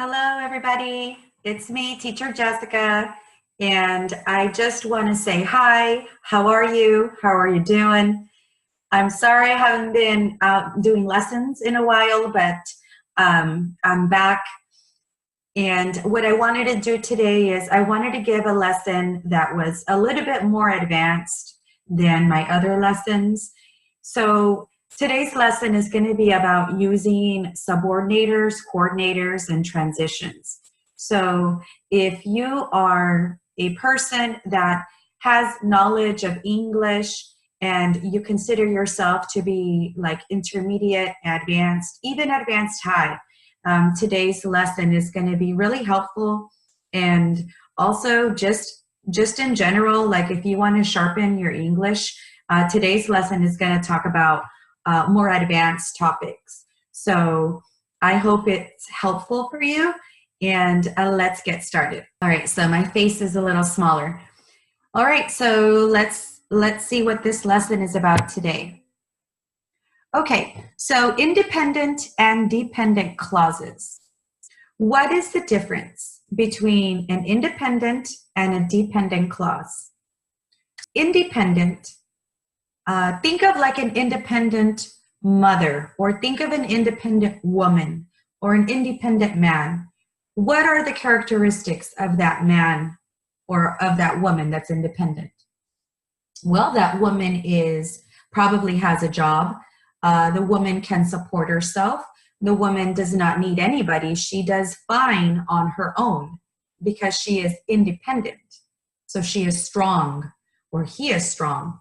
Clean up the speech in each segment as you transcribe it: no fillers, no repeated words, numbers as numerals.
Hello, everybody. It's me, Teacher Jessica, and I just want to say hi. How are you? How are you doing? I'm sorry I haven't been out doing lessons in a while, but I'm back. And what I wanted to do today is I wanted to give a lesson that was a little bit more advanced than my other lessons. So today's lesson is going to be about using subordinators, coordinators, and transitions. So if you are a person that has knowledge of English and you consider yourself to be like intermediate, advanced, even advanced high, today's lesson is going to be really helpful. And also just in general, like if you want to sharpen your English, today's lesson is going to talk about more advanced topics. So I hope it's helpful for you, and let's get started. All right, so my face is a little smaller. All right, so let's see what this lesson is about today. Okay, so independent and dependent clauses. What is the difference between an independent and a dependent clause? Independent, think of like an independent mother, or think of an independent woman or an independent man. What are the characteristics of that man or of that woman that's independent? Well, that woman probably has a job. The woman can support herself. The woman does not need anybody. She does fine on her own because she is independent. So she is strong, or he is strong.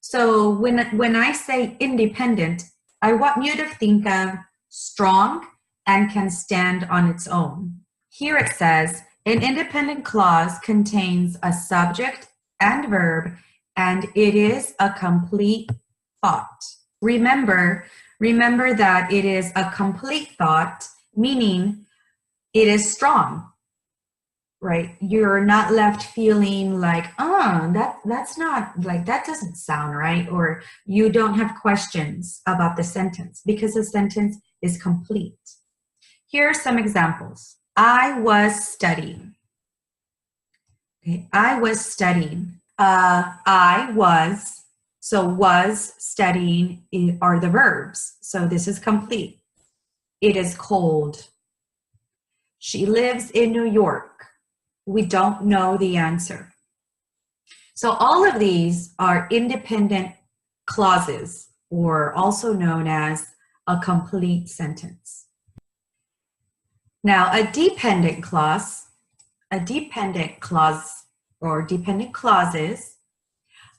So when I say independent, I want you to think of strong and can stand on its own. Here it says, an independent clause contains a subject and verb, and it is a complete thought. Remember that it is a complete thought, meaning it is strong, right? You're not left feeling like, that's not, like, that doesn't sound right, or you don't have questions about the sentence because the sentence is complete. Here are some examples. I was studying. Okay, I was studying. I was. So was, studying are the verbs. So this is complete. It is cold. She lives in New York. We don't know the answer. So all of these are independent clauses, or also known as a complete sentence. Now, a dependent clause or dependent clauses,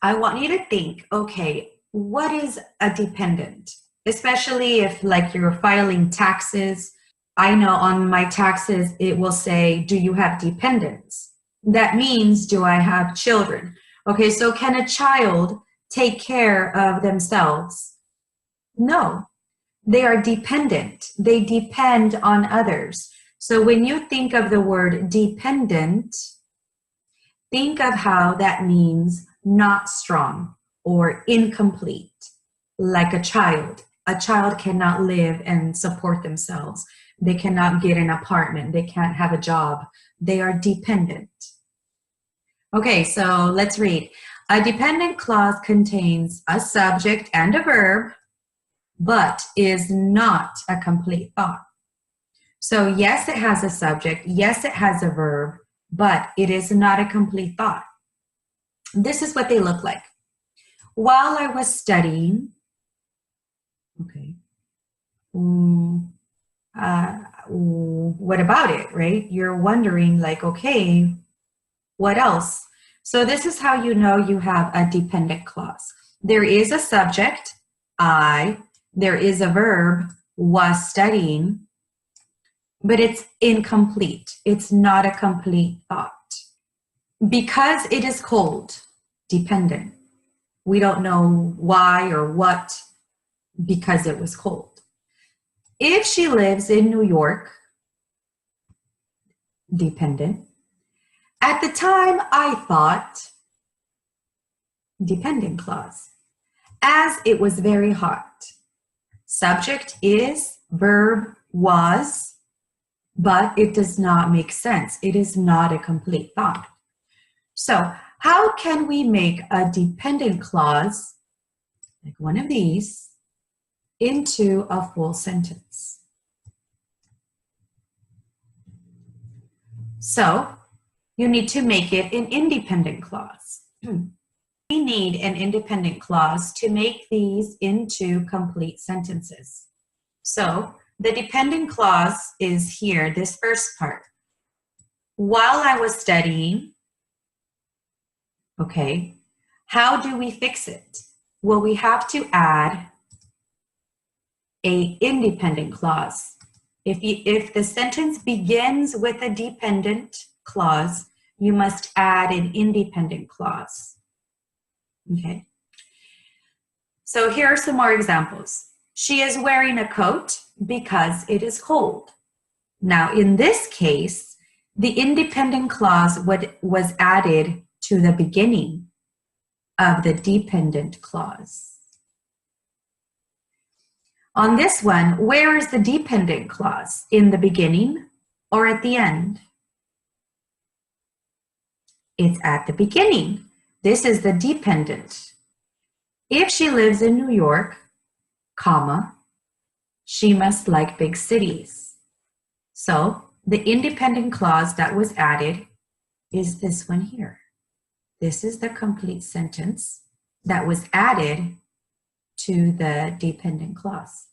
I want you to think, okay, what is a dependent? Especially if like you're filing taxes. I know on my taxes, it will say, do you have dependents? That means, do I have children? Okay, so can a child take care of themselves? No, they are dependent. They depend on others. So when you think of the word dependent, think of how that means not strong or incomplete, like a child. A child cannot live and support themselves. They cannot get an apartment. They can't have a job. They are dependent. Okay, so let's read. A dependent clause contains a subject and a verb, but is not a complete thought. So yes, it has a subject. Yes, it has a verb, but it is not a complete thought. This is what they look like. While I was studying, okay, what about it, right? You're wondering like, okay, what else? So this is how you know you have a dependent clause. There is a subject, I, there is a verb, was studying, but it's incomplete. It's not a complete thought. Because it is cold, dependent. We don't know why or what, because it was cold. If she lives in New York, dependent. At the time, I thought, dependent clause, as it was very hot. Subject is, verb was, but it does not make sense. It is not a complete thought. So how can we make a dependent clause, like one of these, into a full sentence? So you need to make it an independent clause. We need an independent clause to make these into complete sentences. So the dependent clause is here, this first part. While I was studying, okay, how do we fix it? Well, we have to add an independent clause. If the sentence begins with a dependent clause, you must add an independent clause. Okay. So here are some more examples. She is wearing a coat because it is cold. Now, in this case, the independent clause was added to the beginning of the dependent clause. On this one, where is the dependent clause? In the beginning or at the end? It's at the beginning. This is the dependent. If she lives in New York, comma, she must like big cities. So the independent clause that was added is this one here. This is the complete sentence that was added to the dependent clause.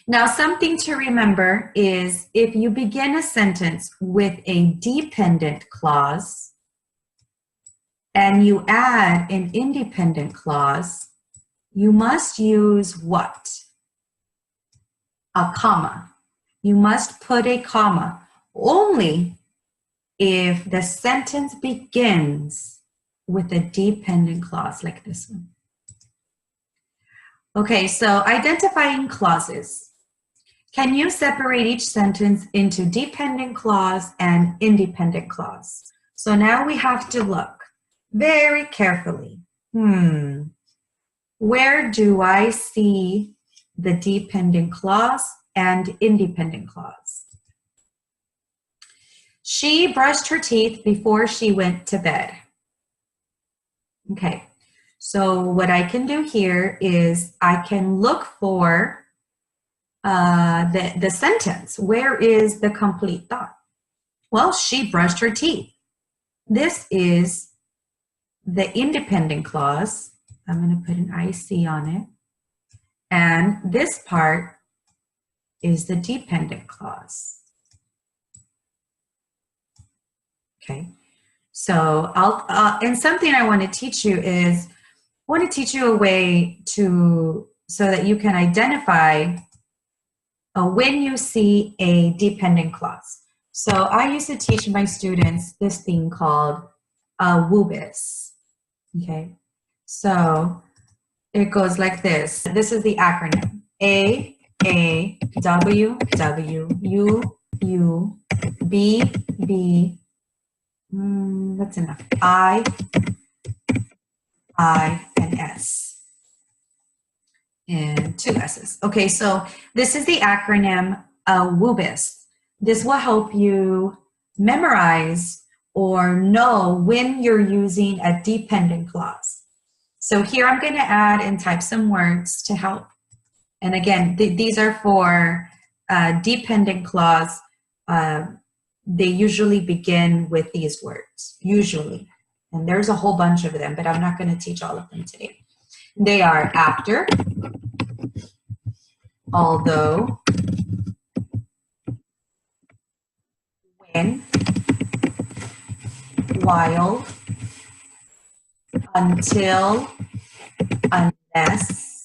Now, something to remember is if you begin a sentence with a dependent clause and you add an independent clause, you must use what? A comma. You must put a comma only if the sentence begins with a dependent clause like this one. Okay, so identifying clauses. Can you separate each sentence into dependent clause and independent clause? So now we have to look very carefully. Where do I see the dependent clause and independent clause? She brushed her teeth before she went to bed. Okay, so what I can do here is I can look for the sentence. Where is the complete thought? Well, she brushed her teeth. This is the independent clause. I'm going to put an IC on it. And this part is the dependent clause. Okay, so and something I want to teach you is, I want to teach you a way so that you can identify when you see a dependent clause. So I used to teach my students this thing called WUBIS. Okay, so it goes like this. This is the acronym: A, W, W, U, B, B, that's enough, I, and S. And 2 S's. Okay, so this is the acronym WUBIS. This will help you memorize or know when you're using a dependent clause. So here I'm going to add and type some words to help. And again, these are for dependent clause. They usually begin with these words, usually. And there's a whole bunch of them, but I'm not going to teach all of them today. They are after, although, when, while, until, unless,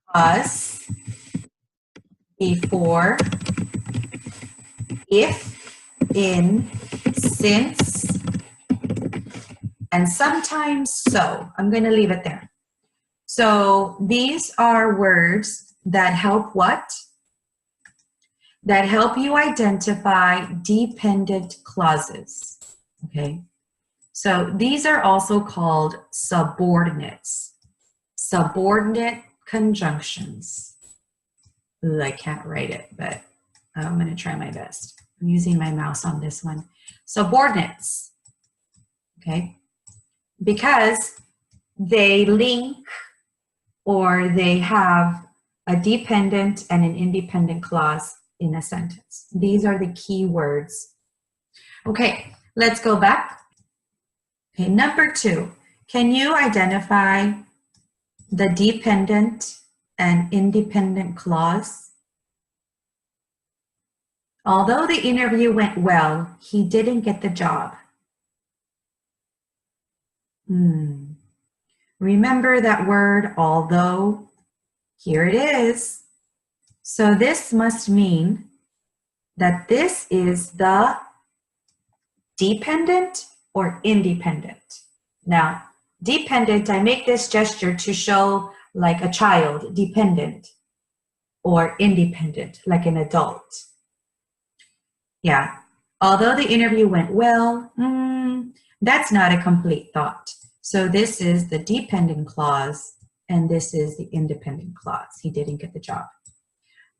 because, before, if, in, since, and sometimes so. I'm going to leave it there. So these are words that help what? That help you identify dependent clauses. Okay. So these are also called subordinates, subordinate conjunctions. I can't write it, but I'm going to try my best. I'm using my mouse on this one. Subordinates, okay? Because they link or they have a dependent and an independent clause in a sentence. These are the key words. Okay, let's go back. Okay, number 2, can you identify the dependent and independent clause? Although the interview went well, he didn't get the job. Remember that word, although? Here it is. So this must mean that this is the dependent or independent. Now, dependent, I make this gesture to show like a child, dependent, or independent, like an adult. Yeah, although the interview went well, that's not a complete thought. So this is the dependent clause, and this is the independent clause. He didn't get the job.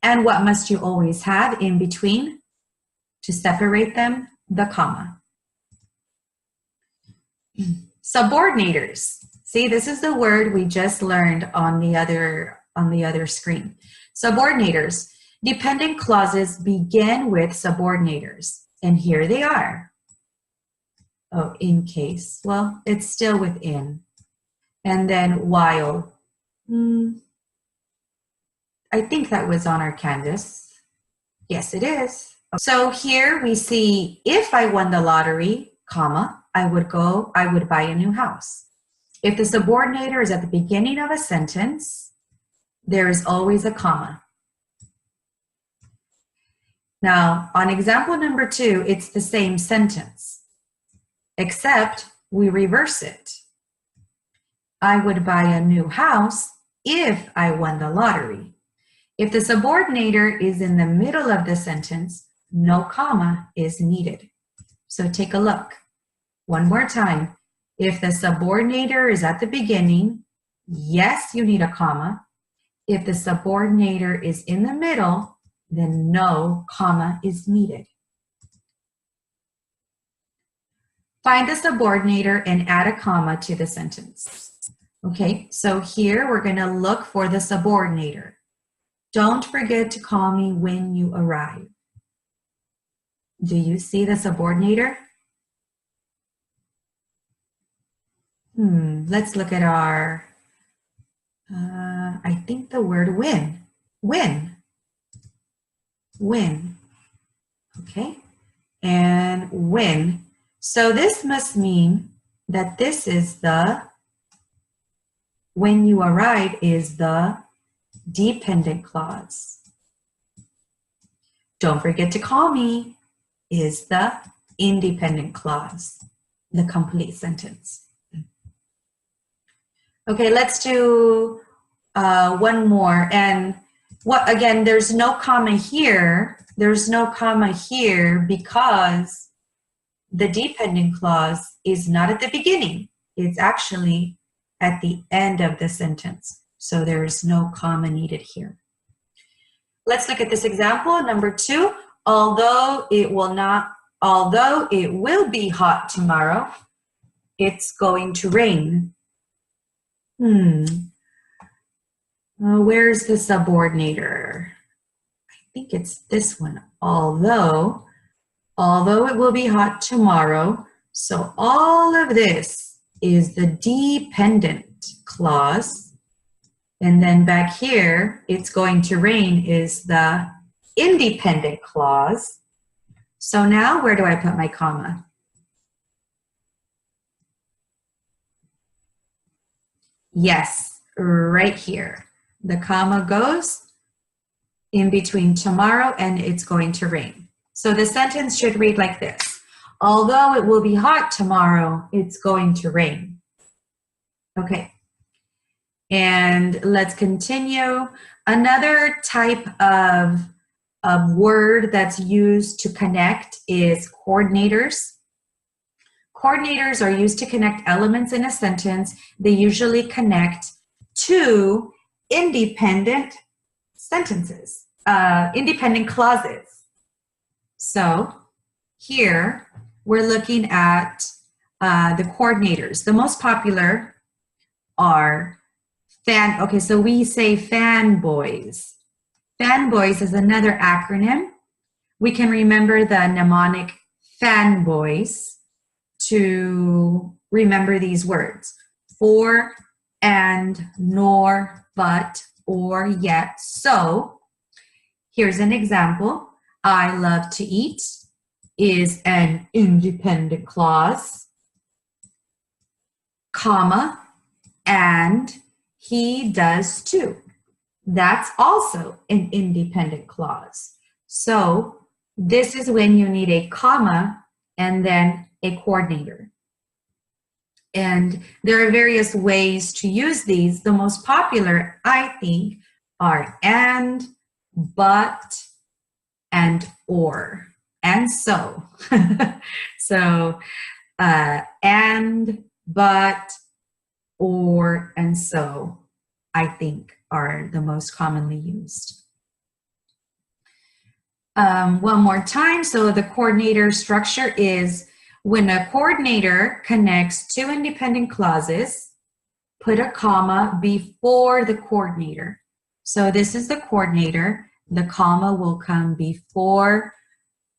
And what must you always have in between to separate them? The comma. Subordinators. See, this is the word we just learned on the other screen. Subordinators. Dependent clauses begin with subordinators, and here they are. Oh, in case. Well, it's still within. And then while. I think that was on our canvas. Yes, it is. So here we see, if I won the lottery, comma, I would buy a new house. If the subordinator is at the beginning of a sentence, there is always a comma. Now, on example number 2, it's the same sentence, except we reverse it. I would buy a new house if I won the lottery. If the subordinator is in the middle of the sentence, no comma is needed. So take a look. One more time. If the subordinator is at the beginning, yes, you need a comma. If the subordinator is in the middle, then no comma is needed. Find the subordinator and add a comma to the sentence. Okay, so here we're going to look for the subordinator. Don't forget to call me when you arrive. Do you see the subordinator? Let's look at our, I think the word when. When. Okay, and when. So this must mean that this is the, when you arrive is the dependent clause. Don't forget to call me is the independent clause, the complete sentence. Okay, let's do one more. And what again, there's no comma here. There's no comma here because the dependent clause is not at the beginning. It's actually at the end of the sentence. So there's no comma needed here. Let's look at this example, number 2. Although it will be hot tomorrow, it's going to rain. Where's the subordinator? I think it's this one. Although it will be hot tomorrow. So all of this is the dependent clause. And then back here, it's going to rain is the independent clause. So now where do I put my comma? Yes, right here. The comma goes in between tomorrow and it's going to rain. So the sentence should read like this. Although it will be hot tomorrow, it's going to rain. Okay. And let's continue. Another type of word that's used to connect is coordinators. Coordinators are used to connect elements in a sentence. They usually connect two independent sentences. independent clauses. So here we're looking at the coordinators. The most popular are okay, so we say fanboys. Fanboys is another acronym. We can remember the mnemonic fanboys to remember these words. For, and, nor, but, or, yet, so. Here's an example. I love to eat is an independent clause, comma, and he does too. That's also an independent clause. So this is when you need a comma and then a coordinator. And there are various ways to use these. The most popular, I think, are and, but, and or, and so. So, and, but, or, and so, I think are the most commonly used. One more time. So the coordinator structure is when a coordinator connects two independent clauses, put a comma before the coordinator. So this is the coordinator. The comma will come before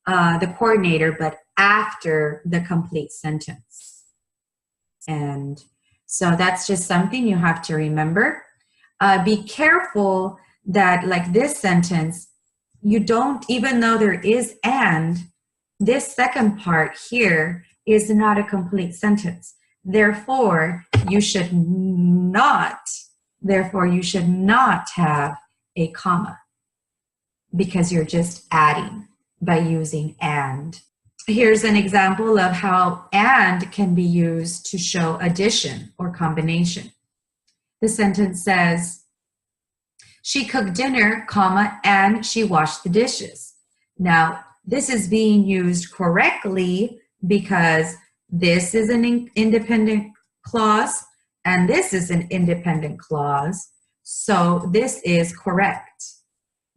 the coordinator, but after the complete sentence. And so that's just something you have to remember. Be careful that, like this sentence, you don't, even though there is and, this second part here is not a complete sentence. Therefore, you should not have a comma because you're just adding by using and. Here's an example of how and can be used to show addition or combination. The sentence says, she cooked dinner, comma, and she washed the dishes. Now, this is being used correctly because this is an independent clause and this is an independent clause. So this is correct.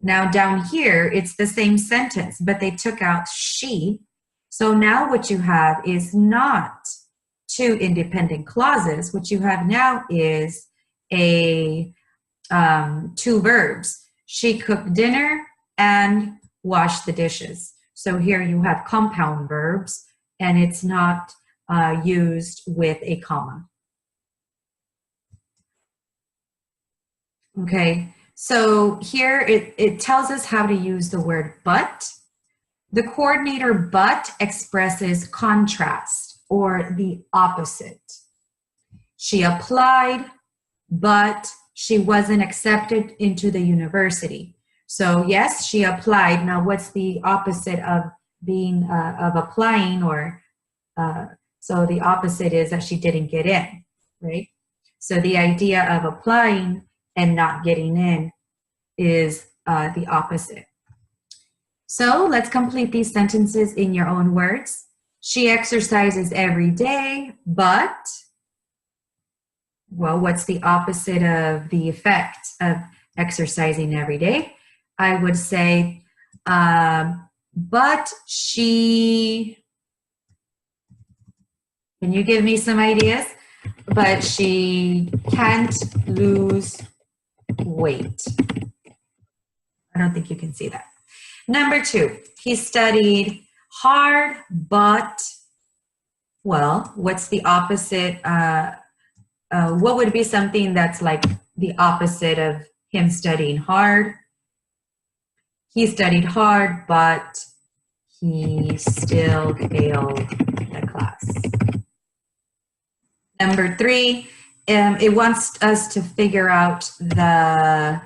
Now down here, it's the same sentence, but they took out she. So now what you have is not two independent clauses. What you have now is two verbs. She cooked dinner and washed the dishes. So here you have compound verbs and it's not used with a comma. Okay, so here it tells us how to use the word but. The coordinator but expresses contrast or the opposite. She applied, but she wasn't accepted into the university. So yes, she applied. Now what's the opposite of being, of applying or, so the opposite is that she didn't get in, right? So the idea of applying and not getting in is the opposite. So let's complete these sentences in your own words. She exercises every day, but, well, what's the opposite of the effect of exercising every day? I would say, but she, can you give me some ideas? But she can't lose weight. I don't think you can see that. Number 2, he studied hard, but, well, what's the opposite? What would be something that's like the opposite of him studying hard? He studied hard, but he still failed the class. Number 3, it wants us to figure out the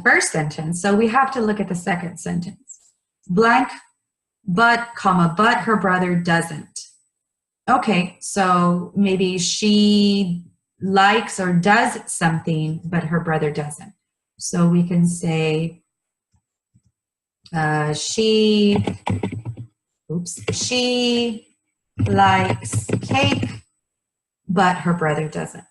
first sentence. So we have to look at the second sentence. Blank, but, comma, but her brother doesn't. Okay, so maybe she likes or does something, but her brother doesn't. So we can say, she likes cake, but her brother doesn't.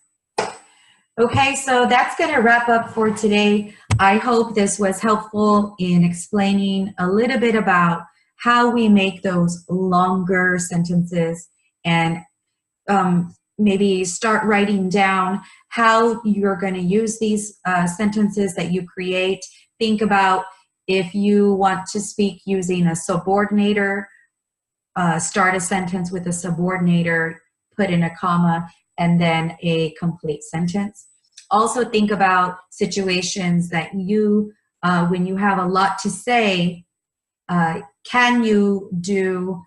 Okay, so that's going to wrap up for today. I hope this was helpful in explaining a little bit about how we make those longer sentences, and maybe start writing down how you're going to use these sentences that you create. Think about if you want to speak using a subordinator, start a sentence with a subordinator, put in a comma, and then a complete sentence. Also think about situations that you, when you have a lot to say, can you do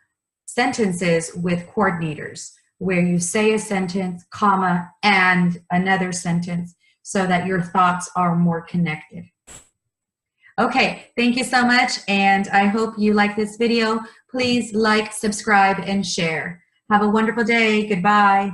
sentences with coordinators where you say a sentence, comma, and another sentence so that your thoughts are more connected. Okay, thank you so much, and I hope you like this video. Please like, subscribe, and share. Have a wonderful day. Goodbye.